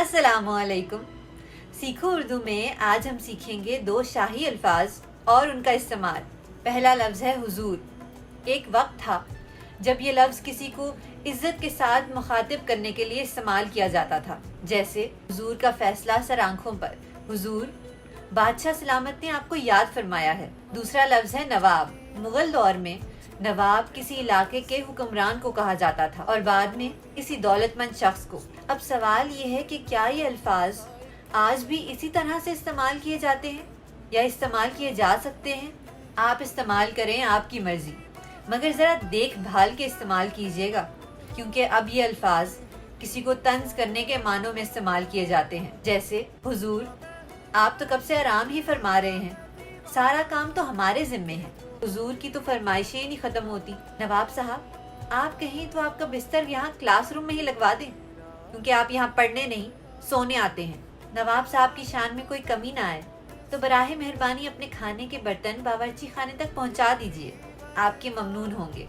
अस्सलामुअलैकुम। सीखो उर्दू में आज हम सीखेंगे दो शाही अल्फाज और उनका इस्तेमाल। पहला लफ्ज़ है हुजूर। एक वक्त था जब ये लफ्ज़ किसी को इज्जत के साथ मुखातिब करने के लिए इस्तेमाल किया जाता था, जैसे हुजूर का फैसला सर आंखों पर। हुजूर, बादशाह सलामत ने आपको याद फरमाया है। दूसरा लफ्ज़ है नवाब। मुगल दौर में नवाब किसी इलाके के हुक्मरान को कहा जाता था और बाद में किसी दौलतमंद शख्स को। अब सवाल ये है कि क्या ये अल्फाज आज भी इसी तरह से इस्तेमाल किए जाते हैं या इस्तेमाल किए जा सकते हैं? आप इस्तेमाल करें, आपकी मर्जी, मगर ज़रा देख भाल के इस्तेमाल कीजिएगा, क्योंकि अब ये अल्फाज किसी को तंज करने के मानों में इस्तेमाल किए जाते हैं। जैसे हुजूर, आप तो कब से आराम ही फरमा रहे हैं, सारा काम तो हमारे जिम्मे है। हुजूर की तो फरमाइशें ही नहीं खत्म होती। नवाब साहब, आप कहें तो आपका बिस्तर यहाँ क्लासरूम में ही लगवा दें, क्योंकि आप यहाँ पढ़ने नहीं सोने आते हैं। नवाब साहब की शान में कोई कमी ना आए तो बराहे मेहरबानी अपने खाने के बर्तन बावर्ची खाने तक पहुँचा दीजिए, आपके ममनून होंगे।